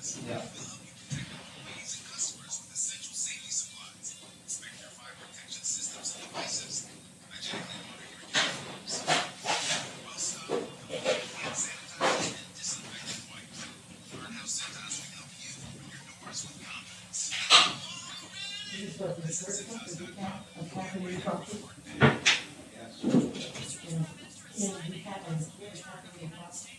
Yeah. You just let the first one, the decaf, attacking your coffee, Yes. and decaffeinated, attacking your coffee.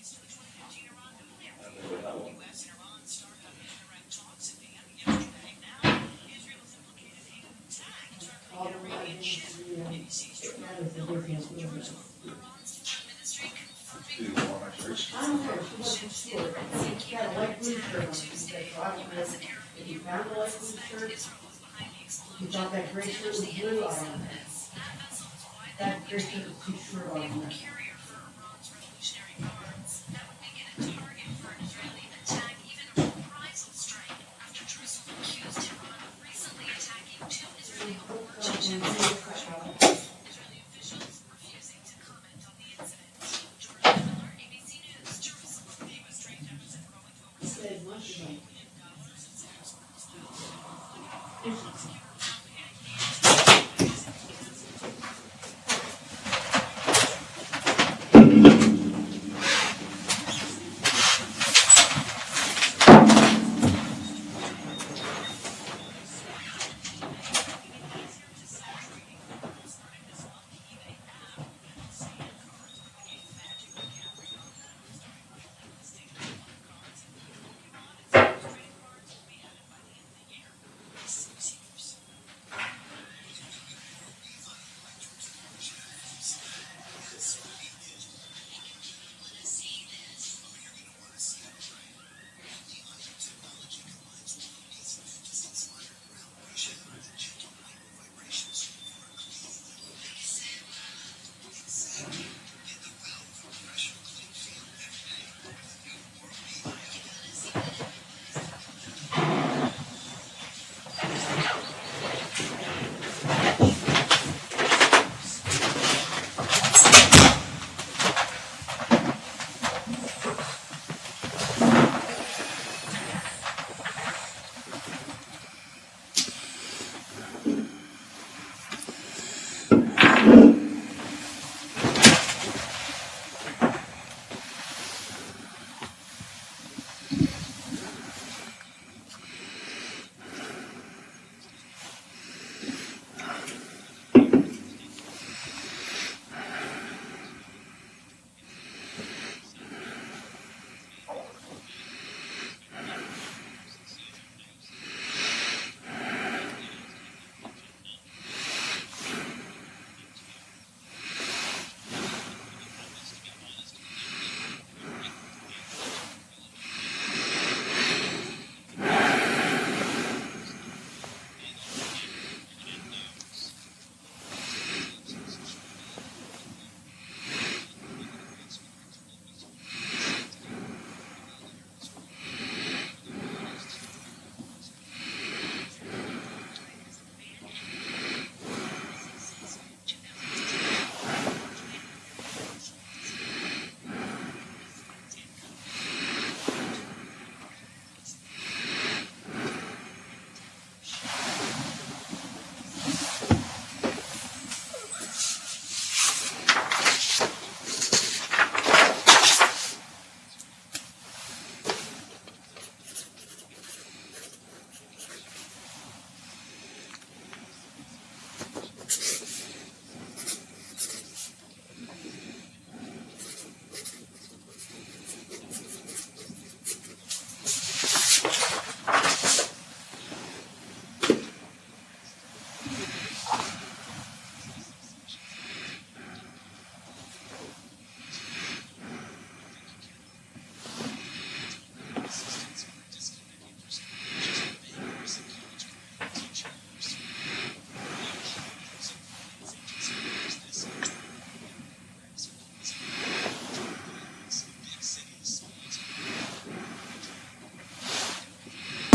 All the way against the, that is the business movement. Do you want my church? I don't care, she wasn't sure, she had a light blue shirt on, she said, so I don't know if you found a light blue shirt. You thought that gray shirt was blue, I don't know. That gray shirt was too short on that. Said lunch ago.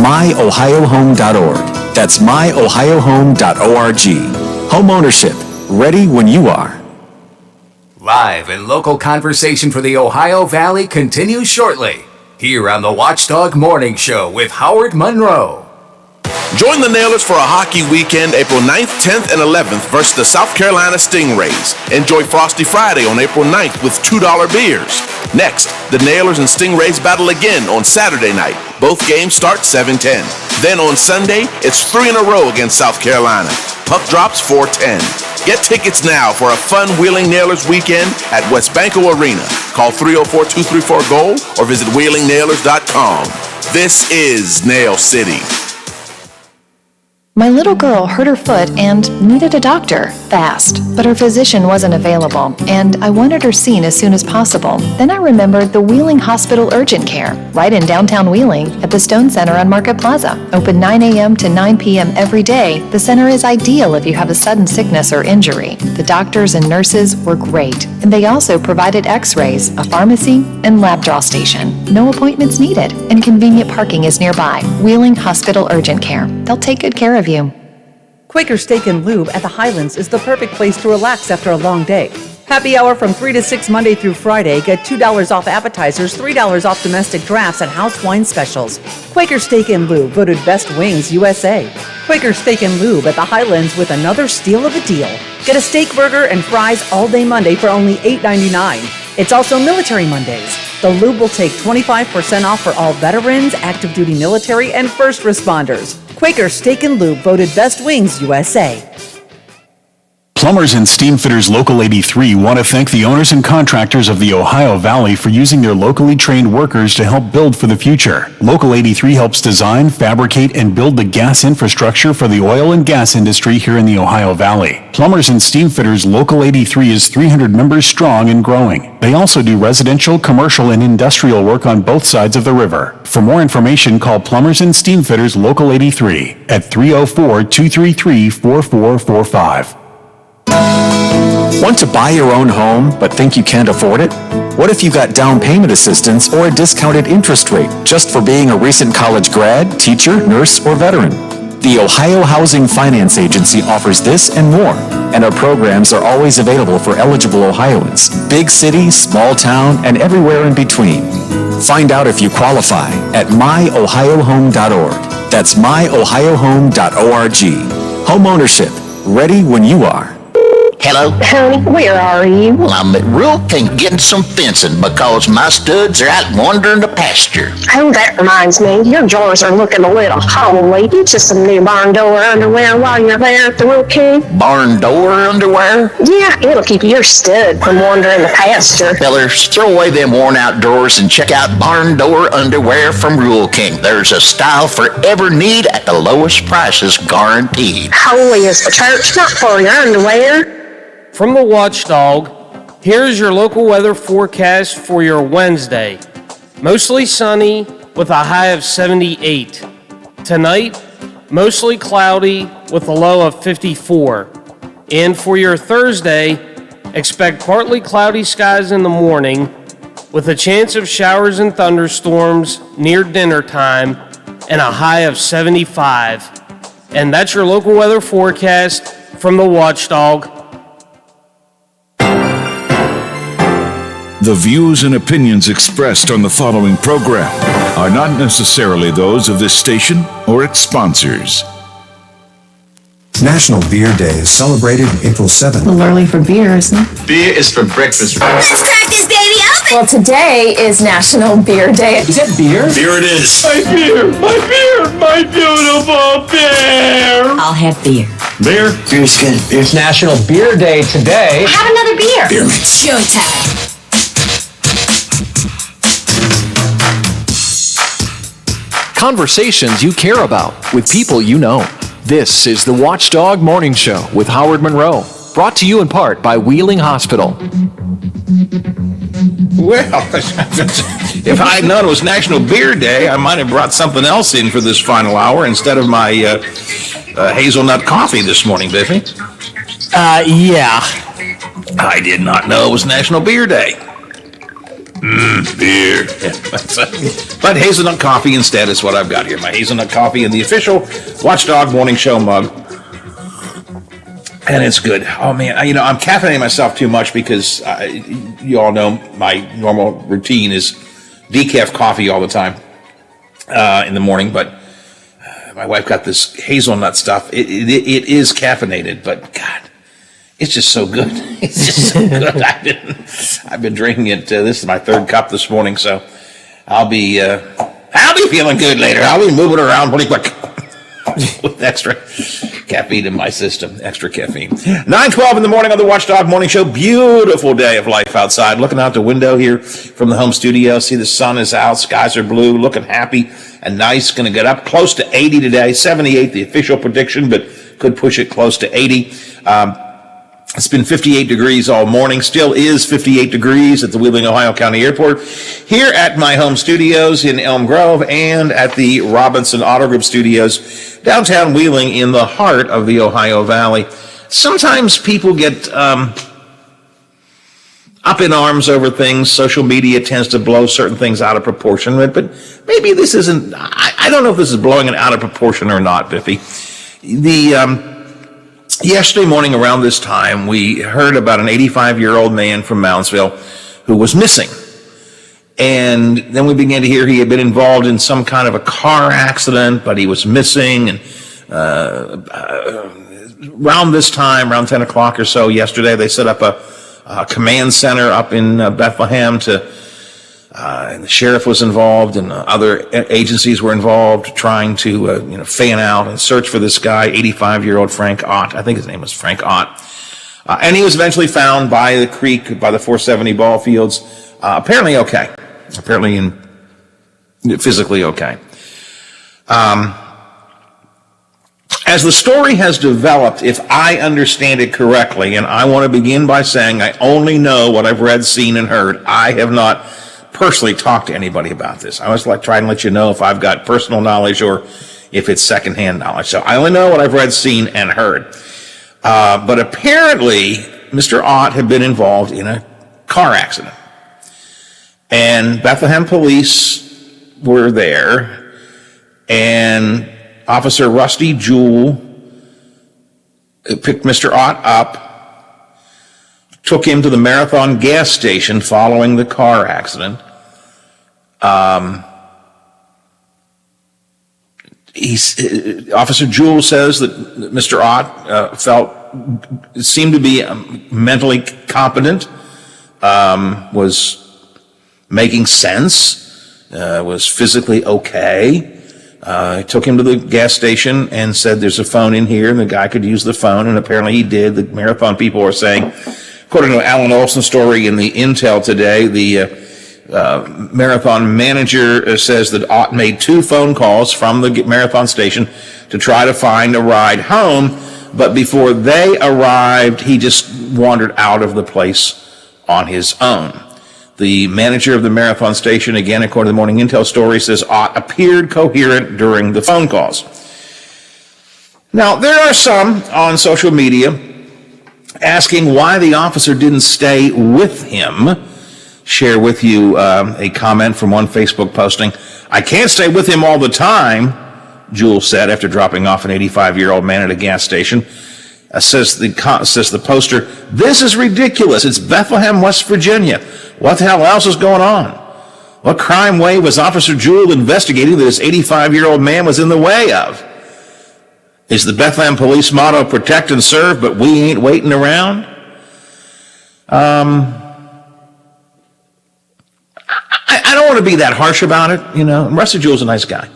myohiohome.org. That's myohiohome.org. Home ownership, ready when you are. Live and local conversation for the Ohio Valley continues shortly. here on the Watchdog Morning Show with Howard Monroe. Join the Nailers for a hockey weekend April 9th, 10th, and 11th versus the South Carolina Stingrays. Enjoy Frosty Friday on April 9th with $2 beers. Next, the Nailers and Stingrays battle again on Saturday night. Both games start 7:10. Then on Sunday, it's 3 in a row against South Carolina. Puck drops 4:10. Get tickets now for a fun Wheeling Nailers weekend at Westbanco Arena. Call 304-234-GOAL or visit WheelingNailers.com. This is Nail City. My little girl hurt her foot and needed a doctor fast, but her physician wasn't available, and I wanted her seen as soon as possible. Then I remembered the Wheeling Hospital Urgent Care, right in downtown Wheeling at the Stone Center on Market Plaza. Open 9 a.m. to 9 p.m. every day, the center is ideal if you have a sudden sickness or injury. The doctors and nurses were great, and they also provided x-rays, a pharmacy, and lab draw station. No appointments needed, and convenient parking is nearby. Wheeling Hospital Urgent Care. They'll take good care of you. Quaker Steak and Lube at the Highlands is the perfect place to relax after a long day. Happy hour from 3 to 6 Monday through Friday. Get $2 off appetizers, $3 off domestic drafts, and house wine specials. Quaker Steak and Lube, voted Best Wings USA. Quaker Steak and Lube at the Highlands with another steal of a deal. Get a steak burger and fries all day Monday for only $8.99. It's also Military Mondays. The Lube will take 25% off for all veterans, active duty military, and first responders. Quaker Steak and Lube, voted Best Wings USA. Plumbers and Steam Fitters Local 83 want to thank the owners and contractors of the Ohio Valley for using their locally trained workers to help build for the future. Local 83 helps design, fabricate, and build the gas infrastructure for the oil and gas industry here in the Ohio Valley. Plumbers and Steam Fitters Local 83 is 300 members strong and growing. They also do residential, commercial, and industrial work on both sides of the river. For more information, call Plumbers and Steam Fitters Local 83 at 304-233-4445. Want to buy your own home but think you can't afford it? What if you got down payment assistance or a discounted interest rate just for being a recent college grad, teacher, nurse, or veteran? The Ohio Housing Finance Agency offers this and more, and our programs are always available for eligible Ohioans, big city, small town, and everywhere in between. Find out if you qualify at myohiohome.org. That's myohiohome.org. Home ownership, ready when you are. Hello? Honey, where are you? Well, I'm at Rural King getting some fencing because my studs are out wandering the pasture. Oh, that reminds me. Your drawers are looking a little hollowy. Get you some new barn door underwear while you're there at the Rural King. Barn door underwear? Yeah, it'll keep your stud from wandering the pasture. Fellers, throw away them worn-out drawers and check out barn door underwear from Rural King. There's a style for every need at the lowest prices guaranteed. Holy is the church, not for your underwear. From the Watchdog, here's your local weather forecast for your Wednesday. Mostly sunny with a high of 78. Tonight, mostly cloudy with a low of 54. And for your Thursday, expect partly cloudy skies in the morning with a chance of showers and thunderstorms near dinner time and a high of 75. And that's your local weather forecast from the Watchdog. The views and opinions expressed on the following program are not necessarily those of this station or its sponsors. National Beer Day is celebrated April 7th. A little early for beer, isn't it? Beer is for breakfast. Let's crack this baby open! Well, today is National Beer Day. Is that beer? Beer it is. My beer! My beer! My beautiful beer! I'll have beer. Beer? Beer's good. It's National Beer Day today. Have another beer. Beer. Showtime. Conversations you care about with people you know. This is the Watchdog Morning Show with Howard Monroe, brought to you in part by Wheeling Hospital. Well, if I had known it was National Beer Day, I might have brought something else in for this final hour instead of my hazelnut coffee this morning, Biffy. Yeah. I did not know it was National Beer Day. Beer. But hazelnut coffee instead is what I've got here. My hazelnut coffee in the official Watchdog Morning Show mug. And it's good. Oh, man. I'm caffeinating myself too much because you all know my normal routine is decaf coffee all the time in the morning, but my wife got this hazelnut stuff. It is caffeinated, but God, it's just so good. It's just so good. I've been drinking it. This is my third cup this morning, so I'll be feeling good later. I'll be moving around pretty quick with extra caffeine in my system. Extra caffeine. 9:12 in the morning on the Watchdog Morning Show. Beautiful day of life outside. Looking out the window here from the home studio. See the sun is out. Skies are blue. Looking happy and nice. Going to get up close to 80 today. 78 the official prediction, but could push it close to 80. It's been 58 degrees all morning. Still is 58 degrees at the Wheeling, Ohio County Airport. Here at my home studios in Elm Grove and at the Robinson Auto Group studios, downtown Wheeling in the heart of the Ohio Valley. Sometimes people get up in arms over things. Social media tends to blow certain things out of proportion, but maybe this isn't, I don't know if this is blowing it out of proportion or not, Biffy. Yesterday morning around this time, we heard about an 85-year-old man from Moundsville who was missing. And then we began to hear he had been involved in some kind of a car accident, but he was missing. And around this time, around 10 o'clock or so yesterday, they set up a command center up in Bethlehem and the sheriff was involved and other agencies were involved trying to, fan out and search for this guy, 85-year-old Frank Ott. I think his name was Frank Ott. And he was eventually found by the creek, by the 470 ball fields, apparently okay. Apparently physically okay. As the story has developed, if I understand it correctly, and I want to begin by saying I only know what I've read, seen, and heard. I have not personally talked to anybody about this. I always try and let you know if I've got personal knowledge or if it's secondhand knowledge. So I only know what I've read, seen, and heard. But apparently, Mr. Ott had been involved in a car accident. And Bethlehem police were there, and Officer Rusty Jewell picked Mr. Ott up, took him to the Marathon gas station following the car accident. Officer Jewell says that Mr. Ott seemed to be mentally competent, was making sense, was physically okay. Took him to the gas station and said, there's a phone in here, and the guy could use the phone, and apparently he did. The Marathon people are saying, according to Alan Olson's story in the Intel today, the Marathon manager says that Ott made 2 phone calls from the Marathon station to try to find a ride home, but before they arrived, he just wandered out of the place on his own. The manager of the Marathon station, again, according to the Morning Intel story, says Ott appeared coherent during the phone calls. Now, there are some on social media asking why the officer didn't stay with him. Share with you a comment from one Facebook posting. I can't stay with him all the time, Jewell said after dropping off an 85-year-old man at a gas station. Says the poster, this is ridiculous. It's Bethlehem, West Virginia. What the hell else is going on? What crime wave was Officer Jewell investigating that this 85-year-old man was in the way of? Is the Bethlehem police motto protect and serve, but we ain't waiting around? I don't want to be that harsh about it, Rusty Jewell's a nice guy.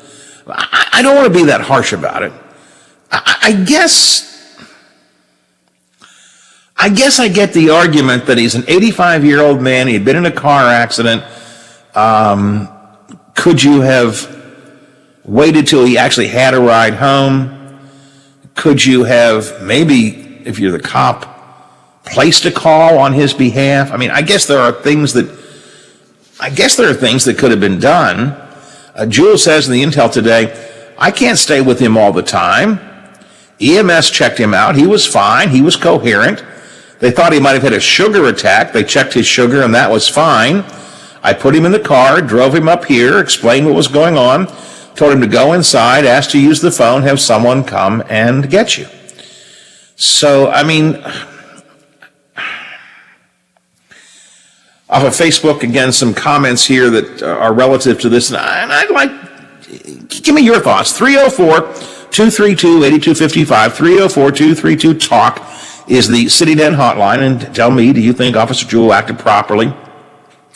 I don't want to be that harsh about it. I guess I get the argument that he's an 85-year-old man. He had been in a car accident. Could you have waited till he actually had a ride home? Could you have, maybe, if you're the cop, placed a call on his behalf? I mean, I guess there are things that could have been done. Jewell says in the Intel today, I can't stay with him all the time. EMS checked him out. He was fine. He was coherent. They thought he might have had a sugar attack. They checked his sugar, and that was fine. I put him in the car, drove him up here, explained what was going on, told him to go inside, asked to use the phone, have someone come and get you. So, I mean, Off of Facebook, again, some comments here that are relative to this, and I'd like, give me your thoughts. 304-232-8255, 304-232-TALK is the CityNet hotline, and tell me, do you think Officer Jewell acted properly?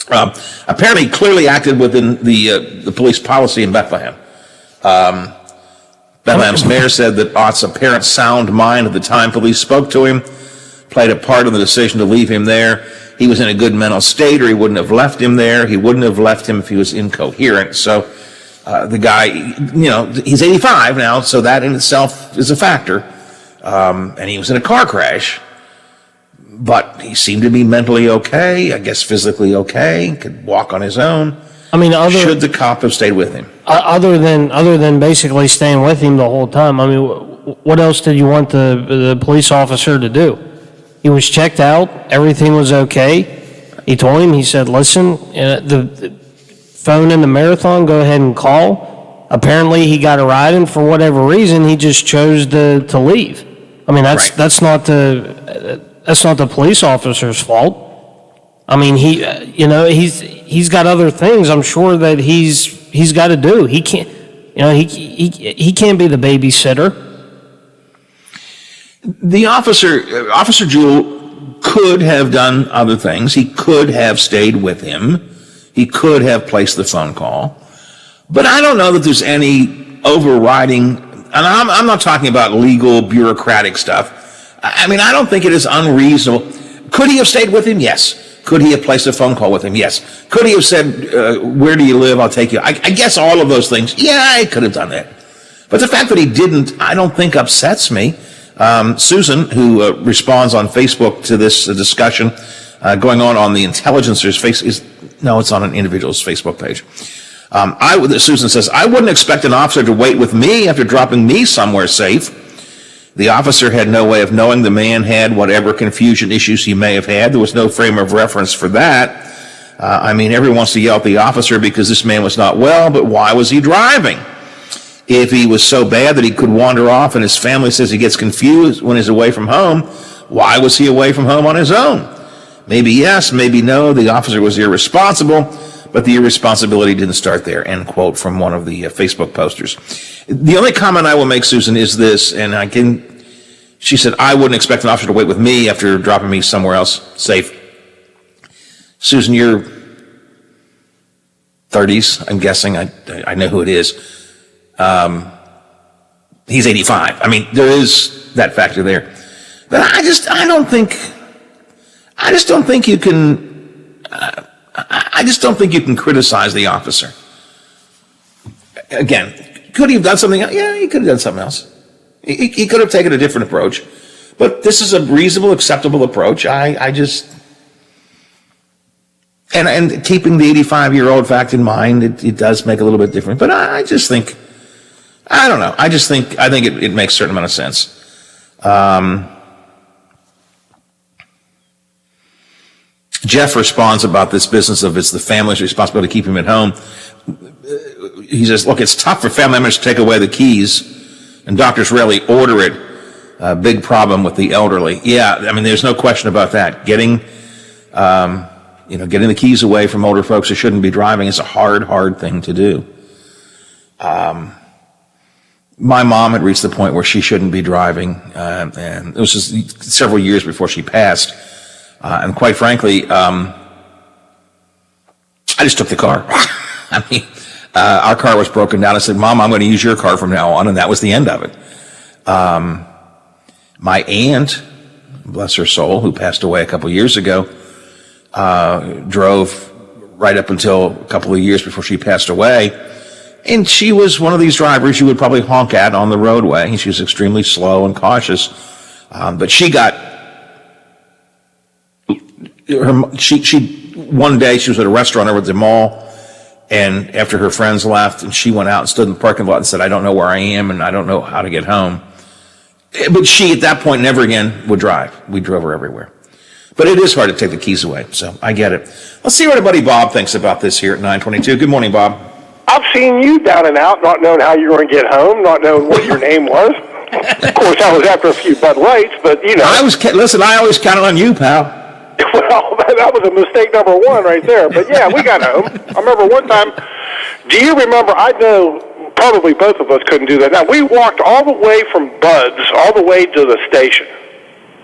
Apparently, clearly acted within the police policy in Bethlehem. Bethlehem's mayor said that Ott's apparent sound mind at the time police spoke to him played a part in the decision to leave him there. He was in a good mental state, or he wouldn't have left him there. He wouldn't have left him if he was incoherent. So the guy, he's 85 now, so that in itself is a factor. And he was in a car crash, but he seemed to be mentally okay, I guess physically okay, could walk on his own. I mean, should the cop have stayed with him? Other than basically staying with him the whole time, I mean, what else did you want the police officer to do? He was checked out. Everything was okay. He told him, he said, listen, the phone in the marathon, go ahead and call. Apparently, he got a ride, and for whatever reason, he just chose to leave. I mean, that's not the police officer's fault. I mean, he's got other things I'm sure that he's got to do. He can't, he can't be the babysitter. The Officer Jewell could have done other things. He could have stayed with him. He could have placed the phone call. But I don't know that there's any overriding, and I'm not talking about legal, bureaucratic stuff. I mean, I don't think it is unreasonable. Could he have stayed with him? Yes. Could he have placed a phone call with him? Yes. Could he have said, where do you live? I'll take you. I guess all of those things. Yeah, he could have done that. But the fact that he didn't, I don't think upsets me. Susan, who responds on Facebook to this discussion going on the Intelligencer's it's on an individual's Facebook page. Susan says, I wouldn't expect an officer to wait with me after dropping me somewhere safe. The officer had no way of knowing the man had whatever confusion issues he may have had. There was no frame of reference for that. I mean, everyone wants to yell at the officer because this man was not well, but why was he driving? If he was so bad that he could wander off and his family says he gets confused when he's away from home, why was he away from home on his own? Maybe yes, maybe no, the officer was irresponsible, but the irresponsibility didn't start there, end quote from one of the Facebook posters. The only comment I will make, Susan, is this, and she said, I wouldn't expect an officer to wait with me after dropping me somewhere else safe. Susan, you're 30s, I'm guessing. I know who it is. He's 85. I mean, there is that factor there. But I just don't think you can criticize the officer. Again, could he have done something else? Yeah, he could have done something else. He could have taken a different approach. But this is a reasonable, acceptable approach. And keeping the 85-year-old fact in mind, it does make a little bit different. But I just think, I don't know. I think it makes a certain amount of sense. Jeff responds about this business of it's the family's responsibility to keep him at home. He says, look, it's tough for family members to take away the keys, and doctors rarely order it. Big problem with the elderly. Yeah, I mean, there's no question about that. Getting the keys away from older folks who shouldn't be driving is a hard thing to do. My mom had reached the point where she shouldn't be driving, and it was just several years before she passed. And quite frankly, I just took the car. I mean, our car was broken down. I said, Mom, I'm going to use your car from now on, and that was the end of it. My aunt, bless her soul, who passed away a couple of years ago, drove right up until a couple of years before she passed away. And she was one of these drivers you would probably honk at on the roadway. She was extremely slow and cautious. But she got, one day she was at a restaurant over at the mall, and after her friends left, and she went out and stood in the parking lot and said, I don't know where I am and I don't know how to get home. But she, at that point, never again would drive. We drove her everywhere. But it is hard to take the keys away, so I get it. Let's see what our buddy Bob thinks about this here at 9:22. Good morning, Bob. I've seen you down and out, not knowing how you were going to get home, not knowing what your name was. Of course, I was after a few Bud Lights, but, you know. I always counted on you, pal. Well, that was a mistake number one right there. But yeah, we got home. I remember one time. Do you remember? I know probably both of us couldn't do that. Now we walked all the way from Bud's all the way to the station,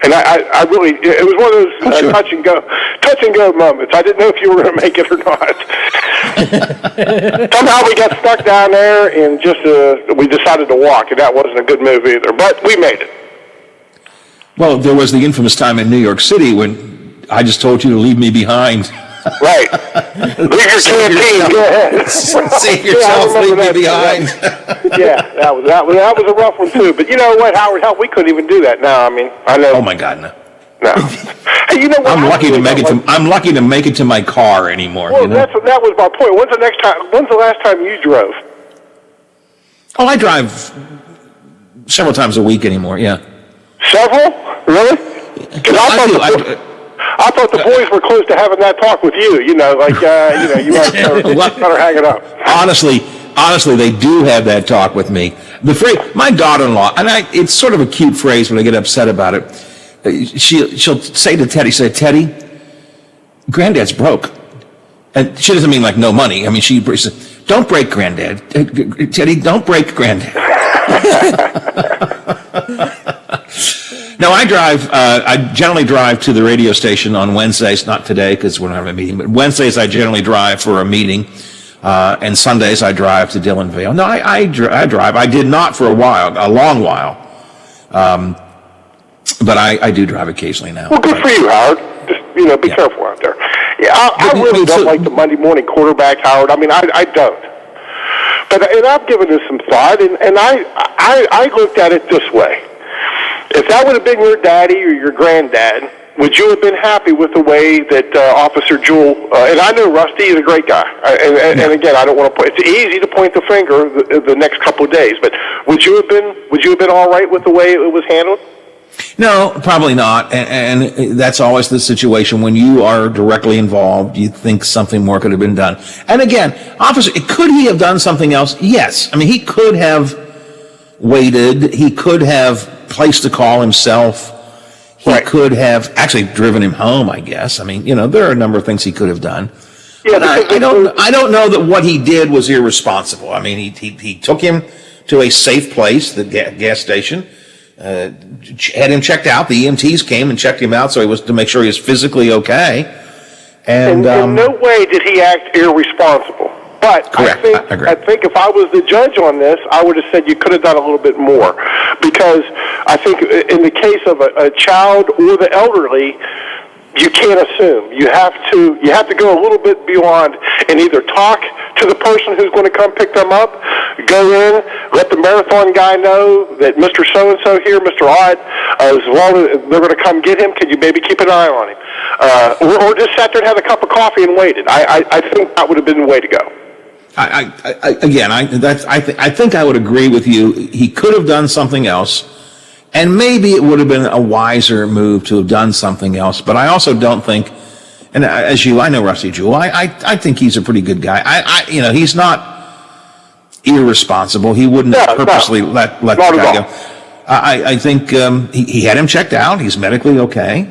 and I really it was one of those touch and go moments. I didn't know if you were going to make it or not. Somehow we got stuck down there, and just we decided to walk, and that wasn't a good move either. But we made it. Well, there was the infamous time in New York City when I just told you to leave me behind. Right. Leave your canteen. Go ahead. Save yourself. Leave me behind. Yeah, that was a rough one too. But you know what, Howard? Hell, we couldn't even do that now. I mean, I know. Oh my God, no. No. Hey, you know what? I'm lucky to make it. I'm lucky to make it to my car anymore. Well, you know? that was my point. When's the last time you drove? Oh, I drive several times a week anymore. Yeah. Several? Really? Because I thought the boys were close to having that talk with you. You know, like you better hang it up. Honestly, they do have that talk with me. The phrase, my daughter-in-law, and it's sort of a cute phrase when I get upset about it. She'll say to Teddy, Teddy, Granddad's broke. And she doesn't mean like no money. I mean, she says, don't break Granddad. Teddy, don't break Granddad. No, I generally drive to the radio station on Wednesdays, not today because we're not having a meeting, but Wednesdays I generally drive for a meeting, and Sundays I drive to Dillonvale. No, I drive. I did not for a long while. But I do drive occasionally now. Well, good for you, Howard. Just, be careful out there. Yeah, I really don't like the Monday morning quarterback, Howard. I mean, I don't. But I've given this some thought, and I looked at it this way. If that would have been your daddy or your granddad, would you have been happy with the way that Officer Jewell, and I know Rusty is a great guy, and again, I don't want to it's easy to point the finger the next couple of days, but would you have been all right with the way it was handled? No, probably not. And that's always the situation when you are directly involved. You think something more could have been done. And again, officer, could he have done something else? Yes. I mean, he could have waited. He could have placed the call himself. He could have actually driven him home, I guess. I mean, there are a number of things he could have done. Yeah, I don't know that what he did was irresponsible. I mean, he took him to a safe place, the gas station. Had him checked out. The EMTs came and checked him out, so he was to make sure he was physically okay. And in no way did he act irresponsible. But correct. I think if I was the judge on this, I would have said you could have done a little bit more, because I think in the case of a child or the elderly, you can't assume. You have to go a little bit beyond and either talk to the person who's going to come pick them up, go in, let the marathon guy know that Mr. So-and-so here, Mr. Odd, as long as they're going to come get him, can you maybe keep an eye on him? Or just sat there and had a cup of coffee and waited. I think that would have been the way to go. I think I would agree with you. He could have done something else. And maybe it would have been a wiser move to have done something else. But I also don't think, and I know Rusty Jewell. I think he's a pretty good guy. He's not irresponsible. He wouldn't purposely let the guy go. I think he had him checked out. He's medically okay.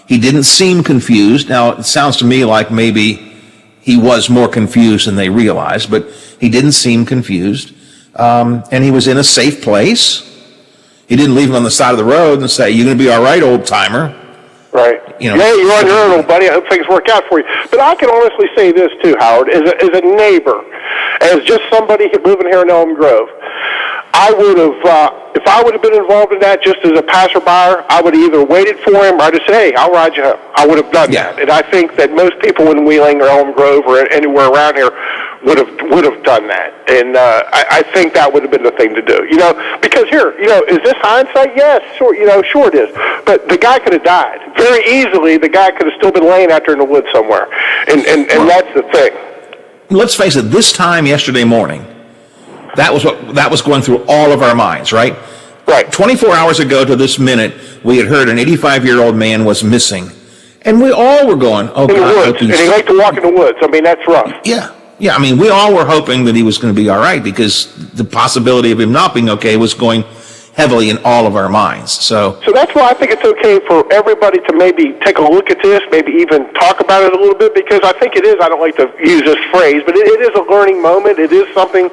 He didn't seem confused. Now, it sounds to me like maybe he was more confused than they realized, but he didn't seem confused. And he was in a safe place. He didn't leave him on the side of the road and say, "You're going to be all right, old timer." Right. Yeah, you're on your own, old buddy. I hope things work out for you. But I can honestly say this too, Howard, as a neighbor, as just somebody living here in Elm Grove, I would have, if I would have been involved in that just as a passerby, I would have either waited for him or I'd have said, "Hey, I'll ride you home." I would have done that. And I think that most people in Wheeling or Elm Grove or anywhere around here would have done that. And I think that would have been the thing to do. Because here, is this hindsight? Yes, sure it is. But the guy could have died. Very easily, the guy could have still been laying out there in the woods somewhere. And that's the thing. Let's face it, this time yesterday morning, that was going through all of our minds, right? Right. 24 hours ago to this minute, we had heard an 85-year-old man was missing. And we all were going, "Oh, God." In the woods. And he liked to walk in the woods. I mean, that's rough. Yeah. Yeah, I mean, we all were hoping that he was going to be all right, because the possibility of him not being okay was going heavily in all of our minds. So that's why I think it's okay for everybody to maybe take a look at this, maybe even talk about it a little bit, because I think it is, I don't like to use this phrase, but it is a learning moment. It is something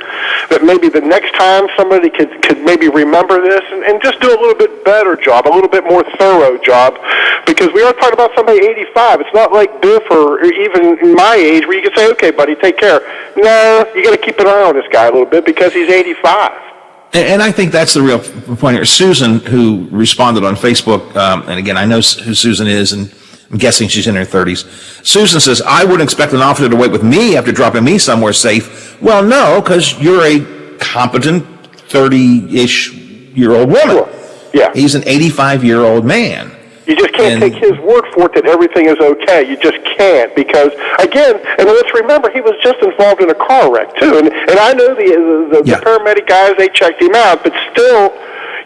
that maybe the next time somebody could maybe remember this and just do a little bit better job, a little bit more thorough job, because we are talking about somebody 85. It's not like Biff or even my age where you can say, okay, buddy, take care. No, you got to keep an eye on this guy a little bit because he's 85. And I think that's the real point here. Susan, who responded on Facebook, and again, I know who Susan is, and I'm guessing she's in her 30s. Susan says, I wouldn't expect an officer to wait with me after dropping me somewhere safe. Well, no, because you're a competent 30-ish year old woman. Sure. Yeah. He's an 85-year-old man. You just can't take his word for it that everything is okay. You just can't, because, again, and let's remember, he was just involved in a car wreck, too. And I know the paramedic guys, they checked him out, but still,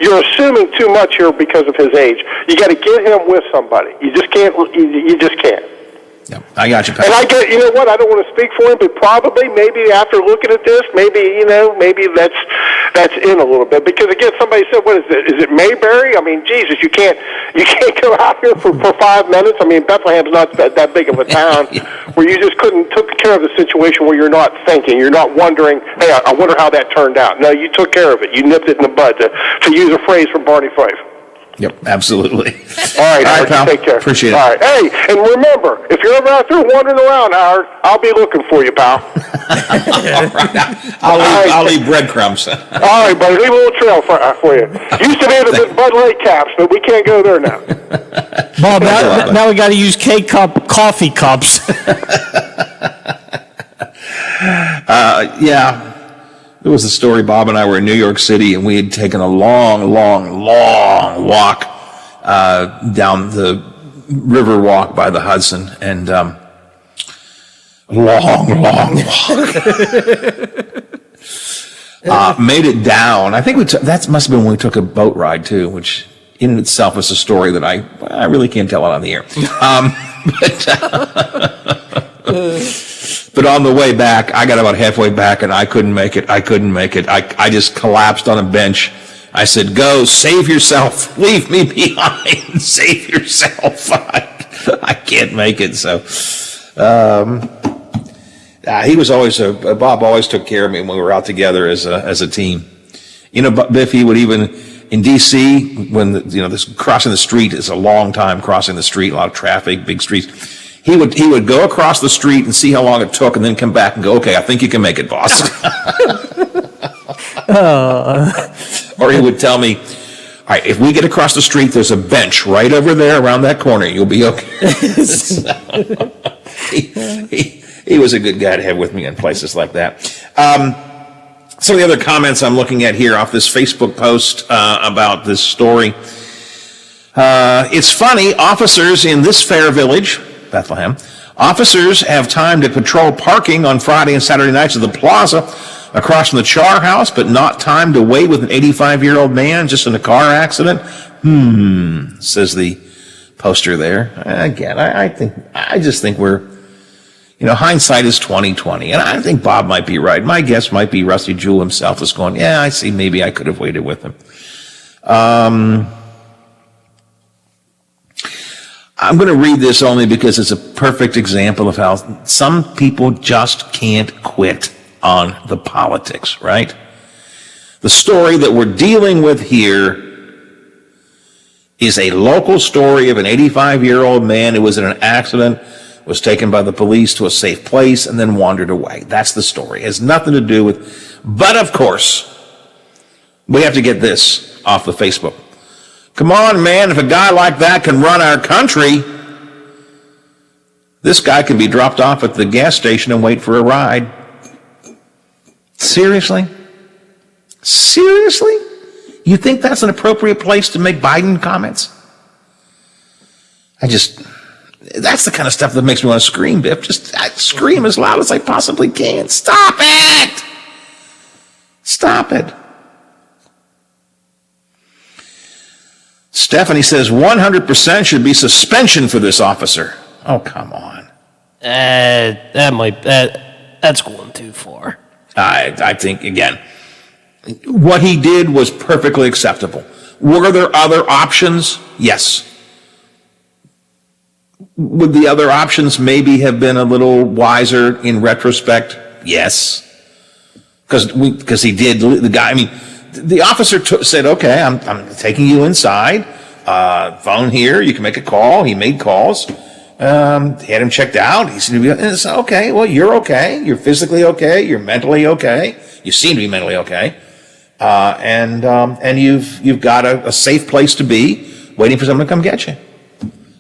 you're assuming too much here because of his age. You got to get him with somebody. You just can't. You just can't. Yeah, I got you, Pat. And I get, you know what, I don't want to speak for him, but probably, maybe after looking at this, maybe that's in a little bit. Because again, somebody said, what is it? Is it Mayberry? I mean, Jesus, you can't go out here for 5 minutes. I mean, Bethlehem's not that big of a town where you just took care of the situation where you're not thinking, you're not wondering, hey, I wonder how that turned out. No, you took care of it. You nipped it in the bud, to use a phrase from Barney Fife. Yep, absolutely. All right, pal. Take care. Appreciate it. All right. Hey, and remember, if you're ever out there wandering around, Howard, I'll be looking for you, pal. All right. I'll leave breadcrumbs. All right, buddy. Leave a little trail for you. Used to be the Bud Light caps, but we can't go there now. Bob, now we got to use K-cup coffee cups. Yeah. There was a story, Bob and I were in New York City, and we had taken a long walk down the river walk by the Hudson, and long walk. Made it down. I think that must have been when we took a boat ride, too, which in itself is a story that I really can't tell it on the air. But on the way back, I got about halfway back, and I couldn't make it. I just collapsed on a bench. I said, go, save yourself. Leave me behind. Save yourself. I can't make it. So he was always, Bob always took care of me when we were out together as a team. You know, Biff, he would even, in D.C., when, this crossing the street is a long time crossing the street, a lot of traffic, big streets. He would go across the street and see how long it took, and then come back and go, okay, I think you can make it, boss. Or he would tell me, all right, if we get across the street, there's a bench right over there around that corner. You'll be okay. He was a good guy to have with me in places like that. Some of the other comments I'm looking at here off this Facebook post about this story. It's funny, officers in this fair village, Bethlehem, officers have time to patrol parking on Friday and Saturday nights at the plaza across from the Char House, but not time to wait with an 85-year-old man just in a car accident? Says the poster there. Again, I just think we're, hindsight is 20/20, and I think Bob might be right. My guess might be Rusty Jewell himself is going, yeah, I see, maybe I could have waited with him. I'm going to read this only because it's a perfect example of how some people just can't quit on the politics, right? The story that we're dealing with here is a local story of an 85-year-old man who was in an accident, was taken by the police to a safe place, and then wandered away. That's the story. It has nothing to do with... But, of course, we have to get this off the Facebook. Come on, man, if a guy like that can run our country, this guy can be dropped off at the gas station and wait for a ride. Seriously? Seriously? You think that's an appropriate place to make Biden comments? That's the kind of stuff that makes me want to scream, Biff. Just scream as loud as I possibly can. Stop it! Stop it. Stephanie says 100% should be suspension for this officer. Oh, come on. That's going too far. I think, again, What he did was perfectly acceptable. Were there other options? Yes. Would the other options maybe have been a little wiser in retrospect? Yes. Because he did, the guy, I mean, the officer said, okay, I'm taking you inside, phone here, you can make a call. He made calls, had him checked out. He seemed to be, and it's okay, well, you're okay, you're physically okay, you're mentally okay, you seem to be mentally okay, and you've got a safe place to be, waiting for someone to come get you.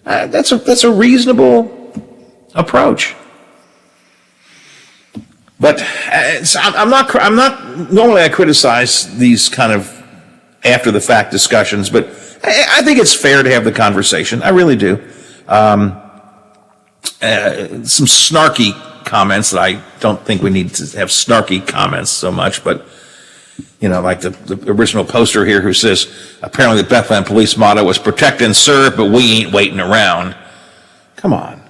That's a reasonable approach. But I'm not. Normally, I criticize these kind of after the fact discussions, but I think it's fair to have the conversation. I really do. Some snarky comments that I don't think we need to have snarky comments so much, but like the original poster here who says apparently the Bethlehem police motto was protect and serve, but we ain't waiting around. Come on.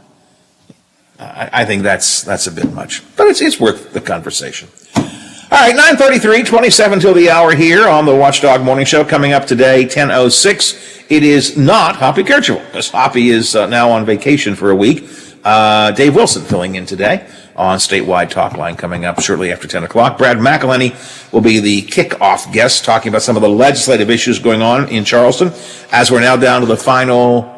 I think that's a bit much, but it's worth the conversation. All right, 9:33, 27 till the hour here on the Watchdog Morning Show. Coming up today, 10:06. It is not Hoppy Kercheval, because Hoppy is now on vacation for a week. Dave Wilson filling in today on Statewide Talk Line coming up shortly after 10 o'clock. Brad McElhenney will be the kickoff guest, talking about some of the legislative issues going on in Charleston, as we're now down to the final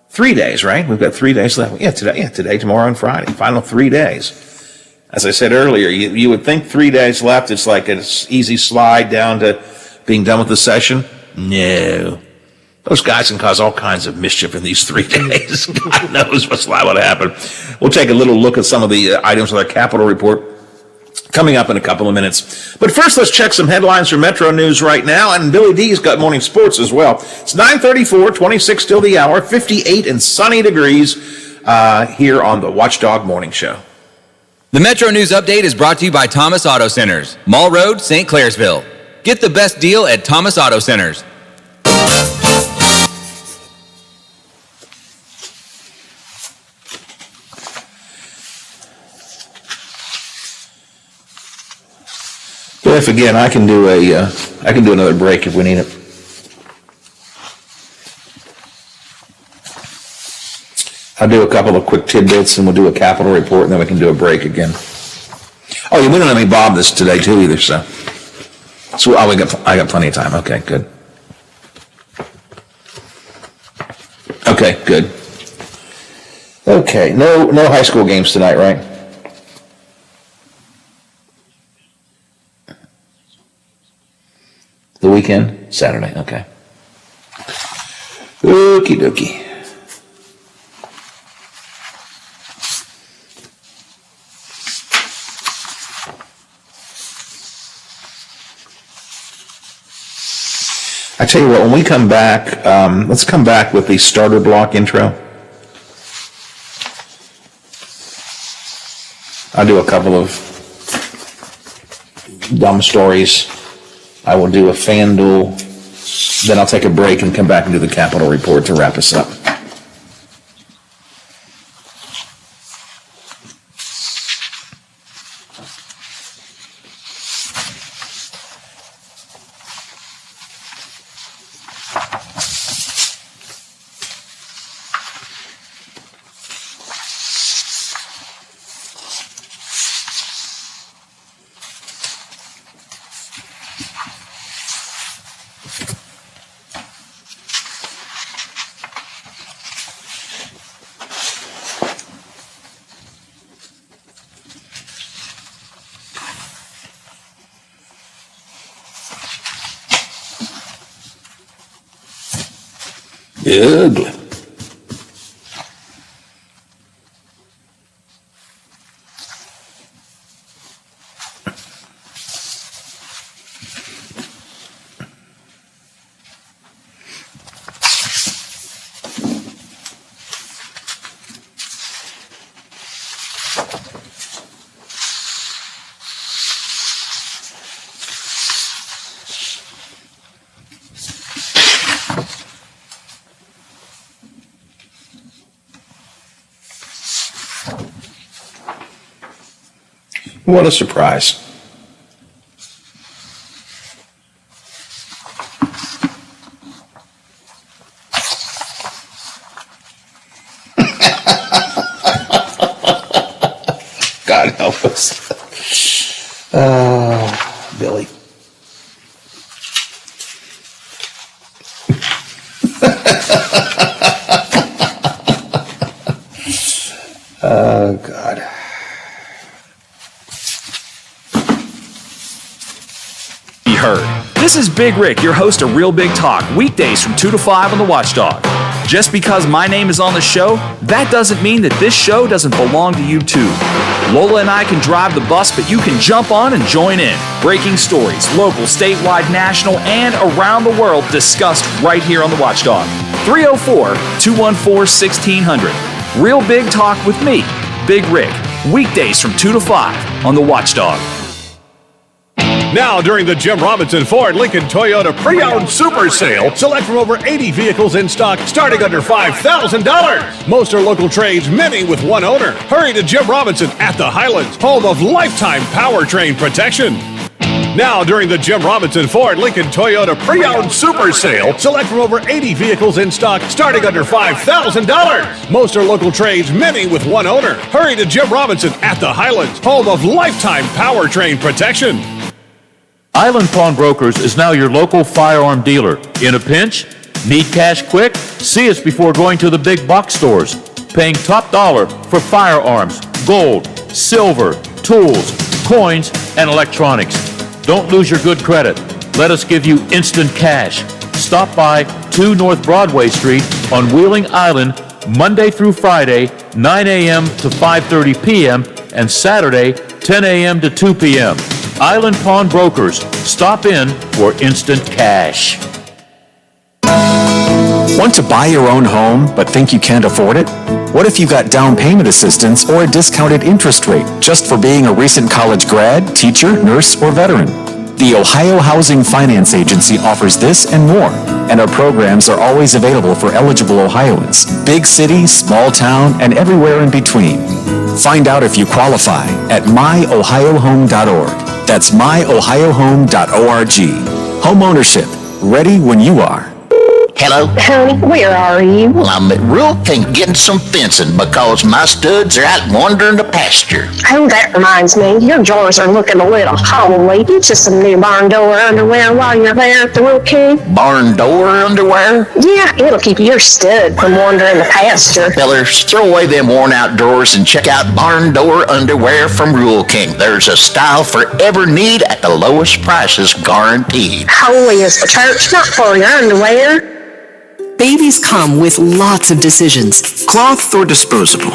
3 days, right? We've got 3 days left. Today, tomorrow, and Friday. Final 3 days. As I said earlier, you would think 3 days left, it's like an easy slide down to being done with the session. No. Those guys can cause all kinds of mischief in these 3 days. God knows what's liable to happen. We'll take a little look at some of the items with our Capitol report coming up in a couple of minutes. But first, let's check some headlines from Metro News right now. And Billy D's got morning sports as well. It's 9:34, 26 till the hour, 58 and sunny degrees here on the Watchdog Morning Show. The Metro News Update is brought to you by Thomas Auto Centers, Mall Road, St. Clairsville. Get the best deal at Thomas Auto Centers. If again, I can do another break if we need it. I'll do a couple of quick tidbits, and we'll do a Capitol report, and then we can do a break again. Oh, yeah, we don't have any Bob this today too either, so I got plenty of time. Okay, good. Okay, good. Okay, no high school games tonight, right? The weekend? Saturday, okay. Okie dokie. I tell you what, when we come back, let's come back with the starter block intro. I'll do a couple of dumb stories. I will do a FanDuel, then I'll take a break and come back and do the Capitol report to wrap us up. Ugly. What a surprise. Billy. Oh, God. Be heard. This is Big Rick, your host of Real Big Talk, weekdays from 2 to 5 on the Watchdog. Just because my name is on the show, that doesn't mean that this show doesn't belong to you too. Lola and I can drive the bus, but you can jump on and join in. Breaking stories, local, statewide, national, and around the world discussed right here on the Watchdog. 304-214-1600. Real Big Talk with me, Big Rick, weekdays from 2 to 5 on the Watchdog. Now, during the Jim Robinson Ford Lincoln Toyota Pre-Owned Super Sale, select from over 80 vehicles in stock starting under $5,000. Most are local trades, many with one owner. Hurry to Jim Robinson at the Highlands, home of lifetime powertrain protection. Now, during the Jim Robinson Ford Lincoln Toyota Pre-Owned Super Sale, select from over 80 vehicles in stock starting under $5,000. Most are local trades, many with one owner. Hurry to Jim Robinson at the Highlands, home of lifetime powertrain protection. Island Pawnbrokers is now your local firearm dealer. In a pinch? Need cash quick? See us before going to the big box stores. Paying top dollar for firearms, gold, silver, tools, coins, and electronics. Don't lose your good credit. Let us give you instant cash. Stop by 2 North Broadway Street on Wheeling Island, Monday through Friday, 9 a.m. to 5:30 p.m. and Saturday, 10 a.m. to 2 p.m. Island Pawnbrokers. Stop in for instant cash. Want to buy your own home but think you can't afford it? What if you got down payment assistance or a discounted interest rate just for being a recent college grad, teacher, nurse, or veteran? The Ohio Housing Finance Agency offers this and more, and our programs are always available for eligible Ohioans, big city, small town, and everywhere in between. Find out if you qualify at myohiohome.org. That's myohiohome.org. Home ownership, ready when you are. Hello? Honey, where are you? Well, I'm at Rural King getting some fencing because my studs are out wandering the pasture. Oh, that reminds me, your drawers are looking a little hollow. Get you some new barn door underwear while you're there at the Real King. Barn door underwear? Yeah, it'll keep your stud from wandering the pasture. Fellers, throw away them worn out drawers and check out barn door underwear from Rural King. There's a style for every need at the lowest prices guaranteed. Holy is the church, not for your underwear. Babies come with lots of decisions. Cloth or disposable?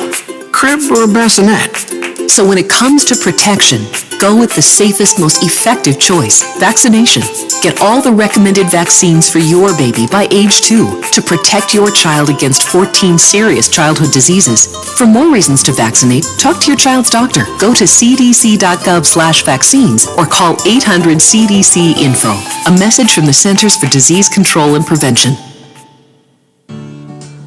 Crib or bassinet? So when it comes to protection, go with the safest, most effective choice, vaccination. Get all the recommended vaccines for your baby by age 2 to protect your child against 14 serious childhood diseases. For more reasons to vaccinate, talk to your child's doctor. Go to cdc.gov/vaccines or call 800-CDC-INFO. A message from the Centers for Disease Control and Prevention.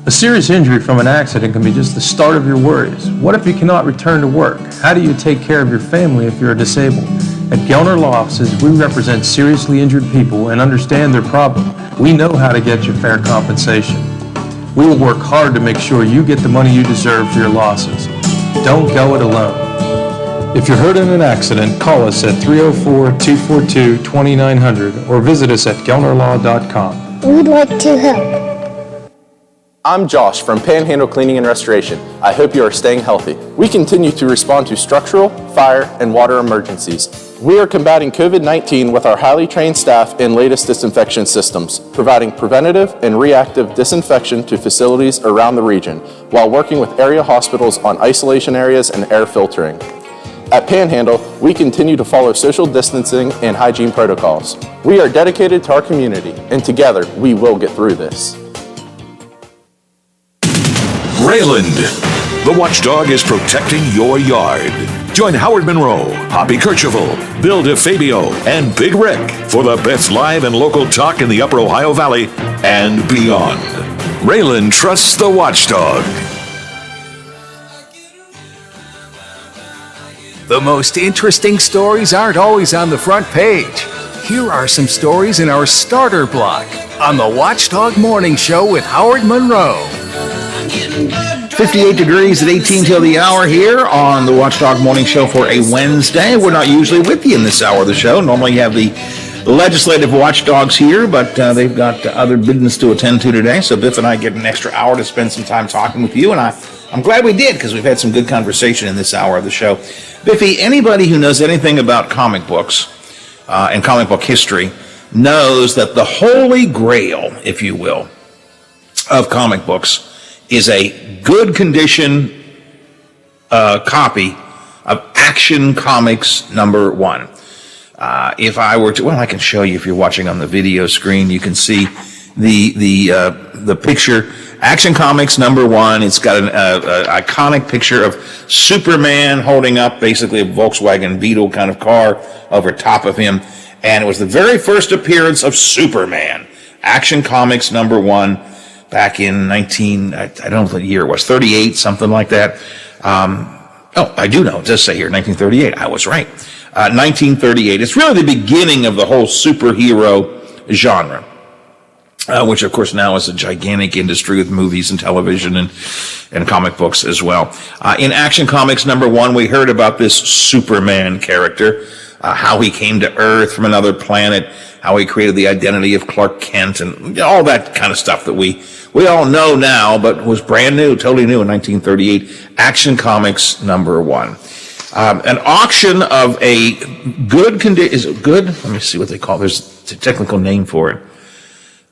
A serious injury from an accident can be just the start of your worries. What if you cannot return to work? How do you take care of your family if you're disabled? At Gelner Law Offices, we represent seriously injured people and understand their problem. We know how to get you fair compensation. We will work hard to make sure you get the money you deserve for your losses. Don't go it alone. If you're hurt in an accident, call us at 304-242-2900 or visit us at gelnerlaw.com. We'd like to help. I'm Josh from Panhandle Cleaning and Restoration. I hope you are staying healthy. We continue to respond to structural, fire, and water emergencies. We are combating COVID-19 with our highly trained staff and latest disinfection systems, providing preventative and reactive disinfection to facilities around the region, while working with area hospitals on isolation areas and air filtering. At Panhandle, we continue to follow social distancing and hygiene protocols. We are dedicated to our community, and together we will get through this. Rayland, the watchdog is protecting your yard. Join Howard Monroe, Hoppy Kercheval, Bill DeFabio, and Big Rick for the best live and local talk in the Upper Ohio Valley and beyond. Rayland trusts the watchdog. The most interesting stories aren't always on the front page. Here are some stories in our starter block on the Watchdog Morning Show with Howard Monroe. Getting blood 58 degrees at 18 till the hour here on the Watchdog Morning Show for a Wednesday. We're not usually with you in this hour of the show. Normally you have the legislative watchdogs here, but they've got other business to attend to today. So Biff and I get an extra hour to spend some time talking with you, and I'm glad we did because we've had some good conversation in this hour of the show. Biffy, anybody who knows anything about comic books and comic book history knows that the holy grail, if you will, of comic books is a good condition copy of Action Comics #1. If I were to, well, I can show you if you're watching on the video screen. You can see the picture. Action Comics #1. It's got an iconic picture of Superman holding up basically a Volkswagen Beetle kind of car over top of him, and it was the very first appearance of Superman. Action Comics #1. Back in I don't know what the year it was, 38, something like that. I do know. It does say here, 1938. I was right. 1938. It's really the beginning of the whole superhero genre, which, of course, now is a gigantic industry with movies and television and comic books as well. In Action Comics #1, we heard about this Superman character, how he came to Earth from another planet, how he created the identity of Clark Kent, and all that kind of stuff that we all know now, but was brand new, totally new in 1938. Action Comics #1. An auction of a good condition, is it good? Let me see what they call it. There's a technical name for it.